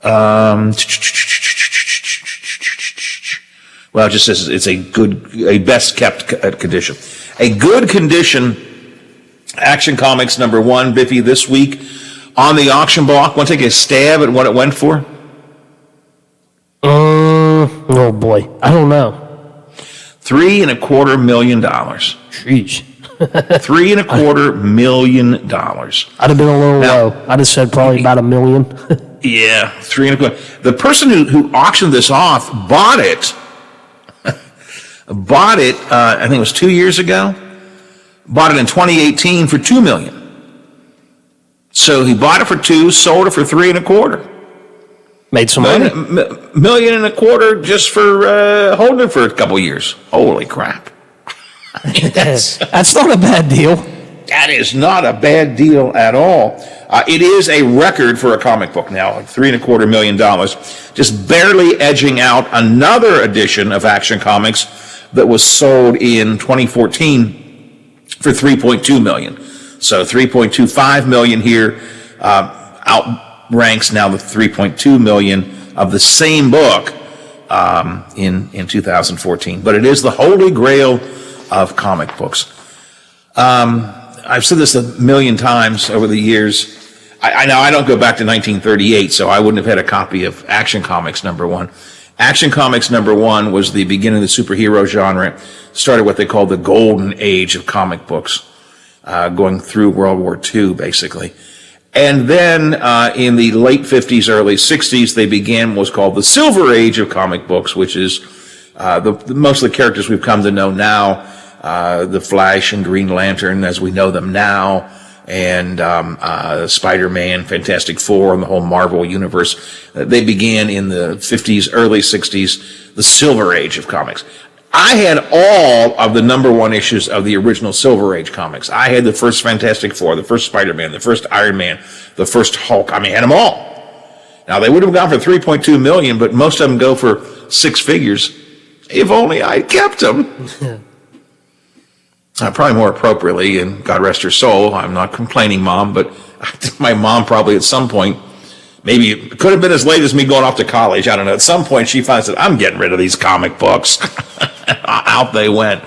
Well, it just says it's a best kept condition. A good condition Action Comics #1, Biffy, this week on the auction block. Want to take a stab at what it went for? Oh boy, I don't know. $3.25 million. Jeez. $3.25 million. I'd have been a little low. I'd have said probably about $1 million. Yeah, $3.25. The person who auctioned this off bought it. I think it was 2 years ago. Bought it in 2018 for $2 million. So he bought it for $2 million, sold it for $3.25 million. Made some money. $1.25 million just for holding it for a couple years. Holy crap. That's not a bad deal. That is not a bad deal at all. It is a record for a comic book now, $3.25 million, just barely edging out another edition of Action Comics that was sold in 2014 for $3.2 million. So $3.25 million here outranks now the $3.2 million of the same book in 2014. But it is the holy grail of comic books. I've said this a million times over the years. I know I don't go back to 1938, so I wouldn't have had a copy of Action Comics #1. Action Comics #1 was the beginning of the superhero genre. Started what they call the golden age of comic books, going through World War II, basically. And then in the late 50s, early 60s, they began what's called the silver age of comic books, which is most of the characters we've come to know now, the Flash and Green Lantern as we know them now, and Spider-Man, Fantastic Four, and the whole Marvel universe. They began in the 50s, early 60s, the Silver Age of comics. I had all of the #1 issues of the original Silver Age comics. I had the first Fantastic Four, the first Spider-Man, the first Iron Man, the first Hulk. I had them all. Now, they would have gone for $3.2 million, but most of them go for 6 figures. If only I kept them. Probably more appropriately, and God rest her soul, I'm not complaining, Mom, but I think my mom probably at some point, maybe it could have been as late as me going off to college, I don't know, at some point she finds that I'm getting rid of these comic books. Out they went.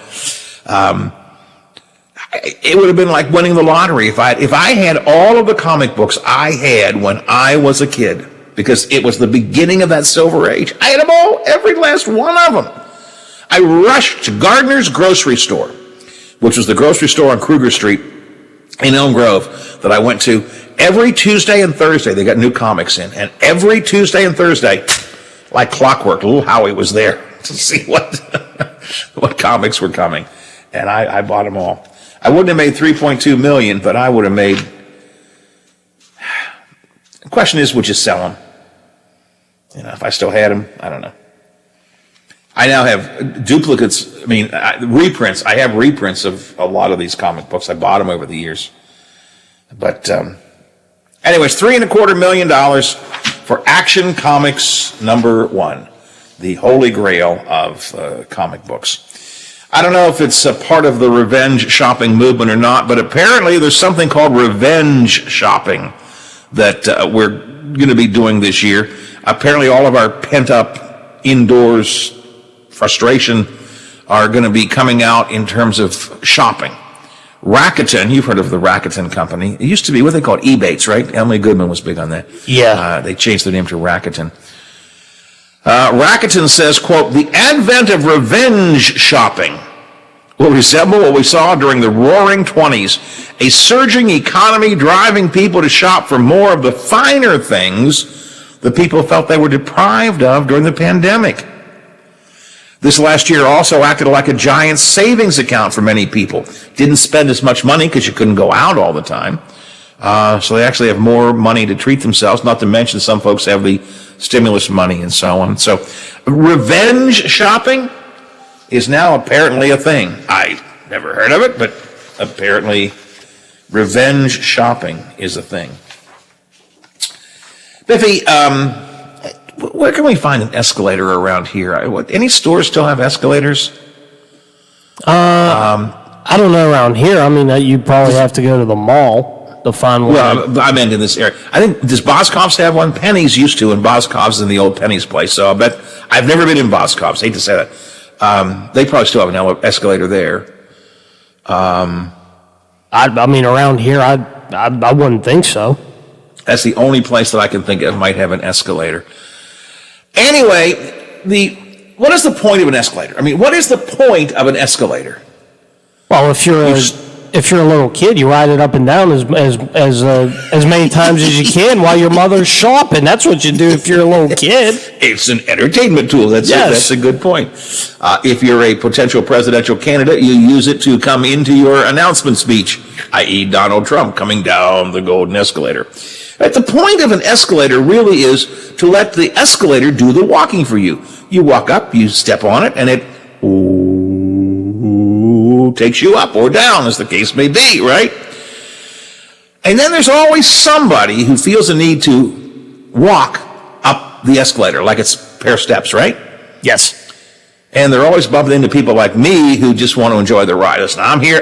It would have been like winning the lottery if I had all of the comic books I had when I was a kid, because it was the beginning of that Silver Age. I had them all, every last one of them. I rushed to Gardner's grocery store, which was the grocery store on Kruger Street in Elm Grove that I went to every Tuesday and Thursday. They got new comics in, and every Tuesday and Thursday, like clockwork, little Howie was there to see what comics were coming, and I bought them all. I wouldn't have made $3.2 million, but I would have made. The question is, would you sell them? If I still had them, I don't know. I now have duplicates, reprints. I have reprints of a lot of these comic books. I bought them over the years. But anyways, $3.25 million for Action Comics #1, the holy grail of comic books. I don't know if it's a part of the revenge shopping movement or not, but apparently there's something called revenge shopping that we're going to be doing this year. Apparently all of our pent-up indoors frustration are going to be coming out in terms of shopping. Rakuten, you've heard of the Rakuten company. It used to be what they called Ebates, right? Emily Goodman was big on that. Yeah. They changed their name to Rakuten. Rakuten says, quote, the advent of revenge shopping will resemble what we saw during the roaring 20s, a surging economy driving people to shop for more of the finer things the people felt they were deprived of during the pandemic. This last year also acted like a giant savings account for many people. Didn't spend as much money because you couldn't go out all the time. So they actually have more money to treat themselves, not to mention some folks have the stimulus money and so on. So revenge shopping is now apparently a thing. I never heard of it, but apparently revenge shopping is a thing. Biffy, where can we find an escalator around here? Any stores still have escalators? I don't know around here. I mean, you'd probably have to go to the mall to find one. Well, I meant in this area. I think, does Boscov's have one? Penny's used to, and Boscov's in the old Penny's place. So I bet, I've never been in Boscov's. Hate to say that. They probably still have an escalator there. I mean, around here, I wouldn't think so. That's the only place that I can think of might have an escalator. Anyway, what is the point of an escalator? I mean, what is the point of an escalator? Well, if you're a little kid, you ride it up and down as many times as you can while your mother's shopping. That's what you do if you're a little kid. It's an entertainment tool. That's a good point. If you're a potential presidential candidate, you use it to come into your announcement speech, i.e. Donald Trump coming down the golden escalator. But the point of an escalator really is to let the escalator do the walking for you. You walk up, you step on it, and it takes you up or down, as the case may be, right? And then there's always somebody who feels a need to walk up the escalator, like it's a pair of steps, right? Yes. And they're always bumping into people like me who just want to enjoy the ride. Listen, I'm here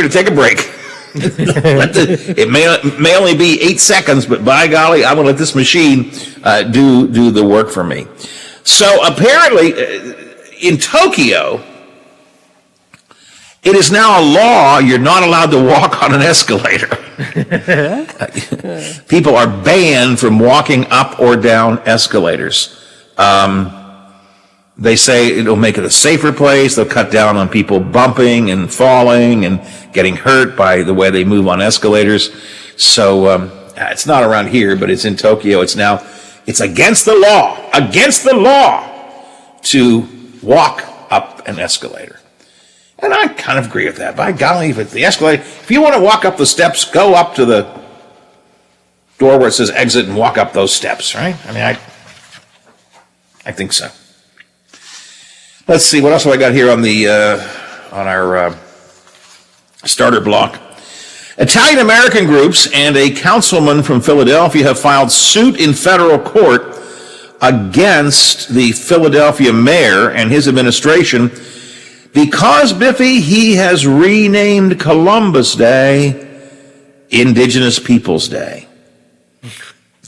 to take a break. It may only be 8 seconds, but by golly, I'm going to let this machine do the work for me. So apparently, in Tokyo, it is now a law you're not allowed to walk on an escalator. People are banned from walking up or down escalators. They say it'll make it a safer place. They'll cut down on people bumping and falling and getting hurt by the way they move on escalators. So it's not around here, but it's in Tokyo. It's against the law to walk up an escalator. And I kind of agree with that. By golly, if you want to walk up the steps, go up to the door where it says exit and walk up those steps, right? I mean, I think so. Let's see, what else have I got here on our starter block? Italian American groups and a councilman from Philadelphia have filed suit in federal court against the Philadelphia mayor and his administration because, Biffy, he has renamed Columbus Day Indigenous Peoples Day.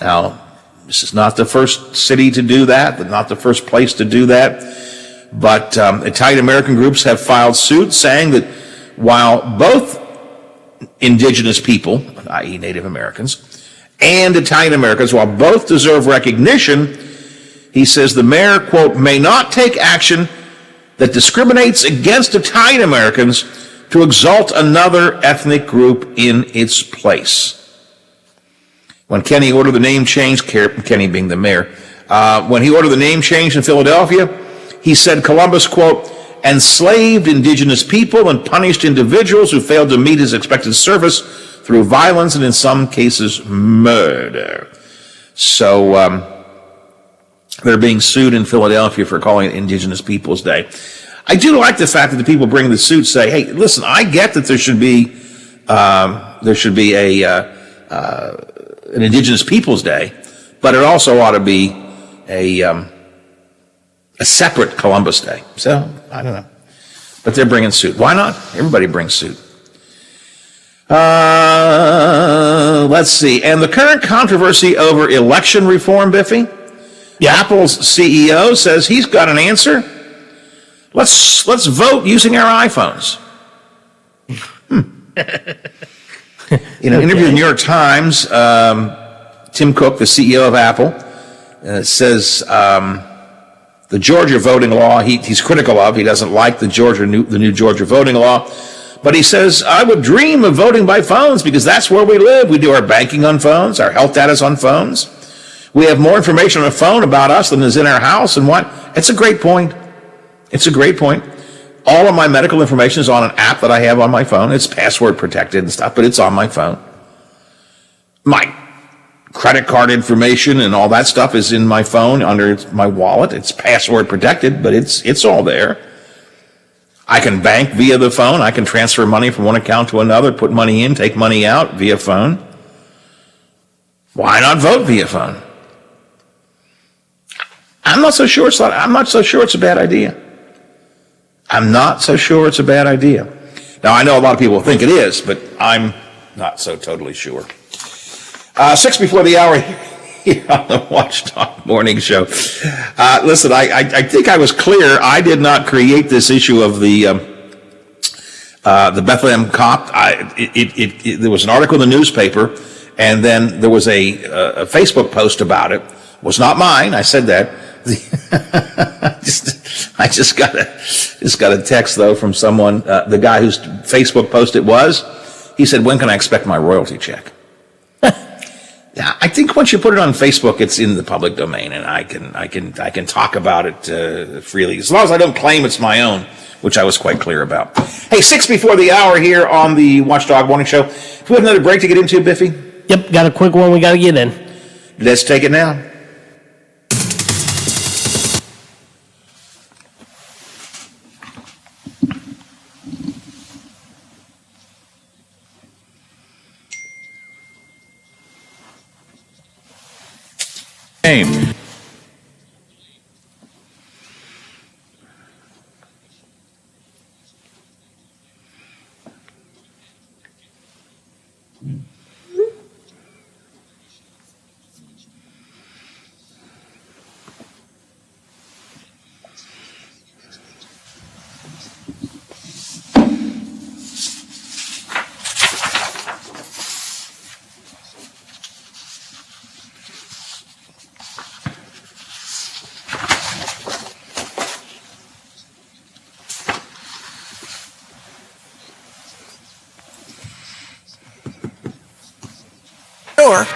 Now, this is not the first city to do that, not the first place to do that. But Italian American groups have filed suit saying that while both indigenous people, i.e. Native Americans, and Italian Americans, while both deserve recognition, he says the mayor, quote, may not take action that discriminates against Italian Americans to exalt another ethnic group in its place. When Kenny ordered the name change, Kenny being the mayor, when he ordered the name change in Philadelphia, he said Columbus, quote, enslaved indigenous people and punished individuals who failed to meet his expected service through violence and in some cases murder. So that are being sued in Philadelphia for calling it Indigenous Peoples Day. I do like the fact that the people bringing the suit say, hey, listen, I get that there should be an Indigenous Peoples Day, but it also ought to be a separate Columbus Day. So, I don't know. But they're bringing suit. Why not? Everybody brings suit. Let's see. And the current controversy over election reform, Biffy? Yeah. Apple's CEO says he's got an answer. Let's vote using our iPhones. In an interview with the New York Times, Tim Cook, the CEO of Apple, says the Georgia voting law he's critical of. He doesn't like the new Georgia voting law. But he says, I would dream of voting by phones because that's where we live. We do our banking on phones. Our health data is on phones. We have more information on a phone about us than is in our house. And what? It's a great point. It's a great point. All of my medical information is on an app that I have on my phone. It's password protected and stuff, but it's on my phone. My credit card information and all that stuff is in my phone under my wallet. It's password protected, but it's all there. I can bank via the phone. I can transfer money from one account to another, put money in, take money out via phone. Why not vote via phone? I'm not so sure it's a bad idea. I'm not so sure it's a bad idea. Now, I know a lot of people think it is, but I'm not so totally sure. 6 before the hour here on the Watchdog Morning Show. Listen, I think I was clear. I did not create this issue of the Bethlehem cop. There was an article in the newspaper, and then there was a Facebook post about it. It was not mine. I said that. I just got a text though from someone, the guy whose Facebook post it was. He said, "When can I expect my royalty check?" Yeah, I think once you put it on Facebook, it's in the public domain, and I can talk about it freely as long as I don't claim it's my own, which I was quite clear about. Hey, 6 before the hour here on the Watchdog Morning Show. Do we have another break to get into, Biffy? Yep, got a quick one we got to get in. Let's take it now. Game.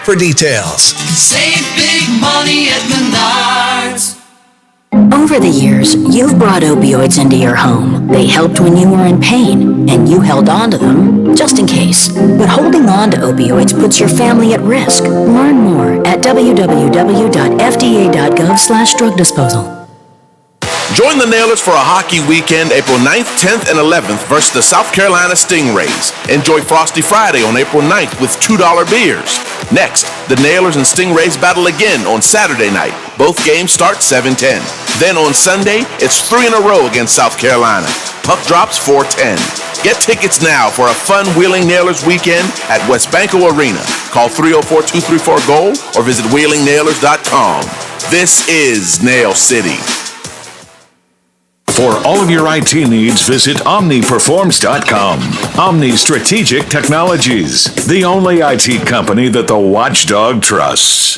For details. Save big money at Menards. Over the years, you've brought opioids into your home. They helped when you were in pain, and you held on to them just in case. But holding on to opioids puts your family at risk. Learn more at www.fda.gov/drug disposal. Join the Nailers for a hockey weekend April 9th, 10th, and 11th versus the South Carolina Stingrays. Enjoy Frosty Friday on April 9th with $2 beers. Next, the Nailers and Stingrays battle again on Saturday night. Both games start 7:10. Then on Sunday, it's 3 in a row against South Carolina. Puck drops 4:10. Get tickets now for a fun Wheeling Nailers weekend at Westbanco Arena. Call 304-234-GOAL or visit WheelingNailers.com. This is Nail City. For all of your IT needs, visit OmniPerforms.com. Omni Strategic Technologies, the only IT company that the Watchdog trusts.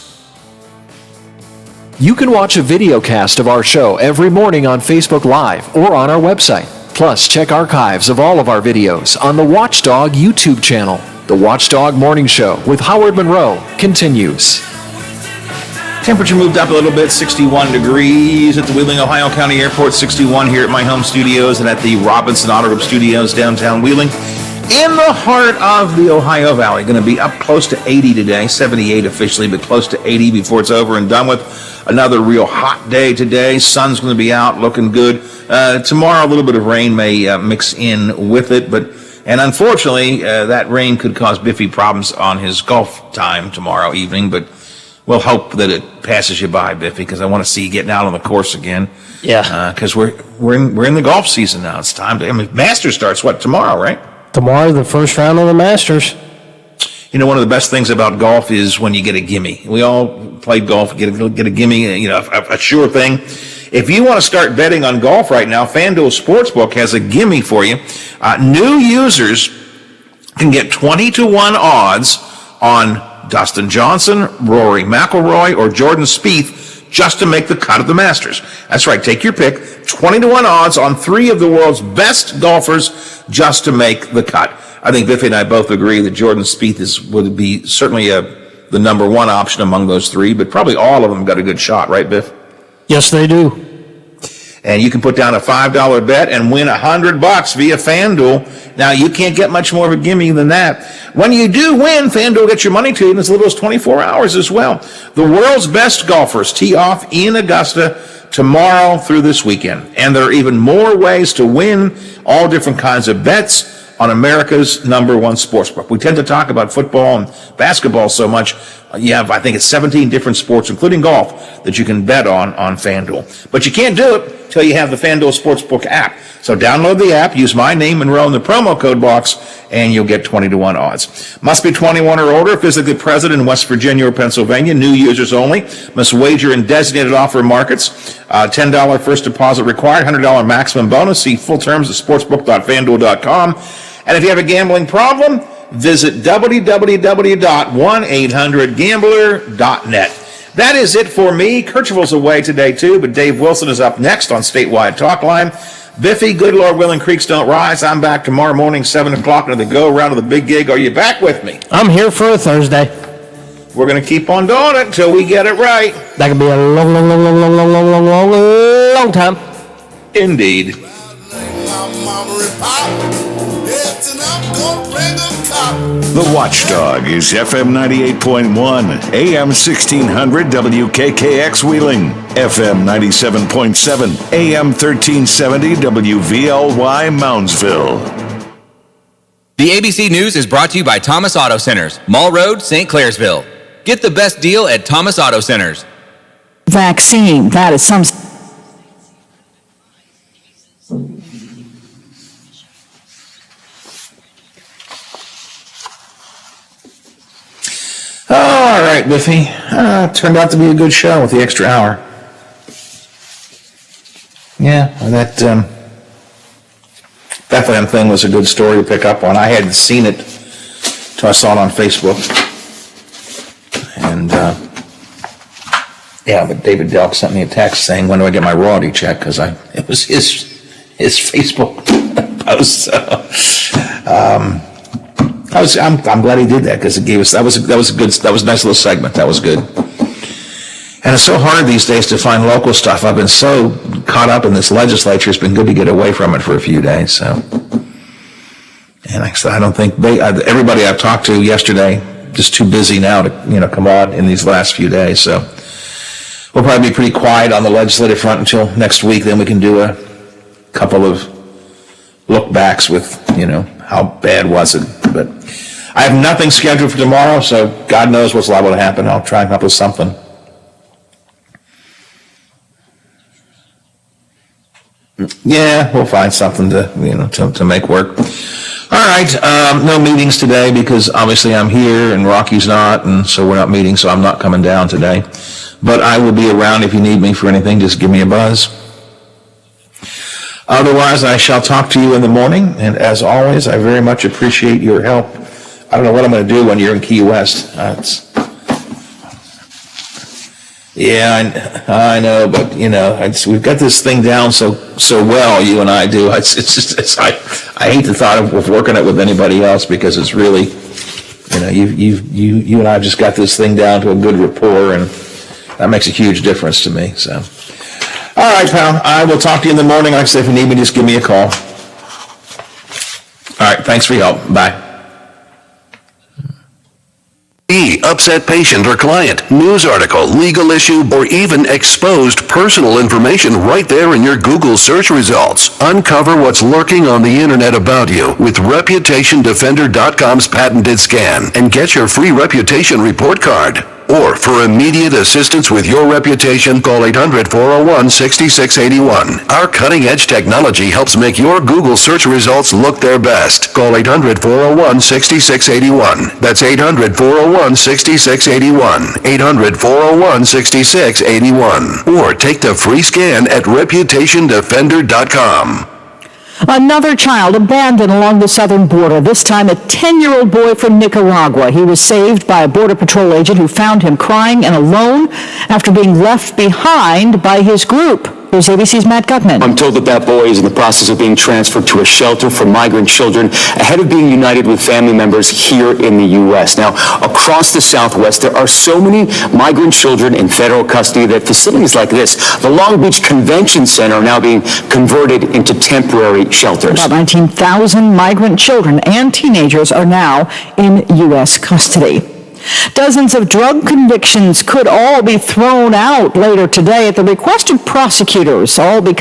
You can watch a video cast of our show every morning on Facebook Live or on our website. Plus, check archives of all of our videos on the Watchdog YouTube channel. The Watchdog Morning Show with Howard Monroe continues. Temperature moved up a little bit, 61 degrees at the Wheeling, Ohio County Airport, 61 here at my home studios and at the Robinson Auto Group Studios downtown Wheeling. in the heart of the Ohio Valley. Going to be up close to 80 today, 78 officially, but close to 80 before it's over and done with. Another real hot day today. Sun's going to be out, looking good. Tomorrow, a little bit of rain may mix in with it, and unfortunately, that rain could cause Biffy problems on his golf time tomorrow evening, but we'll hope that it passes you by, Biffy, because I want to see you getting out on the course again. Yeah. Because we're in the golf season now. It's time to. Masters starts tomorrow, right? Tomorrow, the first round of the Masters. You know, one of the best things about golf is when you get a gimme. We all played golf, get a gimme, a sure thing. If you want to start betting on golf right now, FanDuel Sportsbook has a gimme for you. New users can get 20-1 odds on Dustin Johnson, Rory McIlroy, or Jordan Spieth just to make the cut of the Masters. That's right. Take your pick. 20-1 odds on 3 of the world's best golfers just to make the cut. I think Biffy and I both agree that Jordan Spieth would be certainly the number one option among those 3, but probably all of them got a good shot, right, Biff? Yes, they do. And you can put down a $5 bet and win $100 via FanDuel. Now, you can't get much more of a gimme than that. When you do win, FanDuel gets your money to you in as little as 24 hours as well. The world's best golfers tee off in Augusta tomorrow through this weekend. And there are even more ways to win all different kinds of bets on America's number one sportsbook. We tend to talk about football and basketball so much. You have, I think it's 17 different sports, including golf, that you can bet on FanDuel. But you can't do it until you have the FanDuel Sportsbook app. So download the app, use my name, enroll in the promo code box, and you'll get 20-1 odds. Must be 21 or older, physically present in West Virginia or Pennsylvania. New users only. Must wager in designated offer markets. $10 first deposit required, $100 maximum bonus. See full terms at sportsbook.fanduel.com. And if you have a gambling problem, visit www.1800gambler.net. That is it for me. Kercheval's away today, too, but Dave Wilson is up next on Statewide Talk Line. Biffy, good Lord willing, creeks don't rise. I'm back tomorrow morning, 7 o'clock, into the go-around of the big gig. Are you back with me? I'm here for a Thursday. We're going to keep on doing it until we get it right. That could be a long time. Indeed. The Watchdog is FM 98.1, AM 1600 WKKX Wheeling, FM 97.7, AM 1370 WVLY Moundsville. The ABC News is brought to you by Thomas Auto Centers, Mall Road, St. Clairsville. Get the best deal at Thomas Auto Centers. Vaccine, that is some... All right, Biffy. Turned out to be a good show with the extra hour. Yeah, that Bethlehem thing was a good story to pick up on. I hadn't seen it till I saw it on Facebook. And, but David Delk sent me a text saying, when do I get my royalty check? Because it was his Facebook post. So, I'm glad he did that because it gave us that was a nice little segment. That was good. And it's so hard these days to find local stuff. I've been so caught up in this legislature. It's been good to get away from it for a few days. So, and like I said, I don't think everybody I've talked to yesterday just too busy now to come on in these last few days. So we'll probably be pretty quiet on the legislative front until next week. Then we can do a couple of look backs with how bad was it. But I have nothing scheduled for tomorrow, so God knows what's liable to happen. I'll try and come up with something. Yeah, we'll find something to make work. All right, no meetings today because obviously I'm here and Rocky's not, and so we're not meeting, so I'm not coming down today. But I will be around if you need me for anything. Just give me a buzz. Otherwise, I shall talk to you in the morning, and as always, I very much appreciate your help. I don't know what I'm going to do when you're in Key West. I know, but we've got this thing down so well. You and I do. I hate the thought of working it with anybody else because it's really, you and I have just got this thing down to a good rapport, and that makes a huge difference to me. So. All right, pal. I will talk to you in the morning. Like I said, if you need me, just give me a call. All right, thanks for your help. Bye. Upset patient or client, news article, legal issue, or even exposed personal information right there in your Google search results. Uncover what's lurking on the internet about you with ReputationDefender.com's patented scan and get your free reputation report card. Or for immediate assistance with your reputation, call 800-401-6681. Our cutting-edge technology helps make your Google search results look their best. Call 800-401-6681. That's 800-401-6681. 800-401-6681. Or take the free scan at ReputationDefender.com. Another child abandoned along the southern border, this time a 10-year-old boy from Nicaragua. He was saved by a Border Patrol agent who found him crying and alone after being left behind by his group. Here's ABC's Matt Gutman. I'm told that boy is in the process of being transferred to a shelter for migrant children ahead of being united with family members here in the U.S. Now, across the Southwest, there are so many migrant children in federal custody that facilities like this, the Long Beach Convention Center, are now being converted into temporary shelters. About 19,000 migrant children and teenagers are now in U.S. custody. Dozens of drug convictions could all be thrown out later today at the request of prosecutors, all because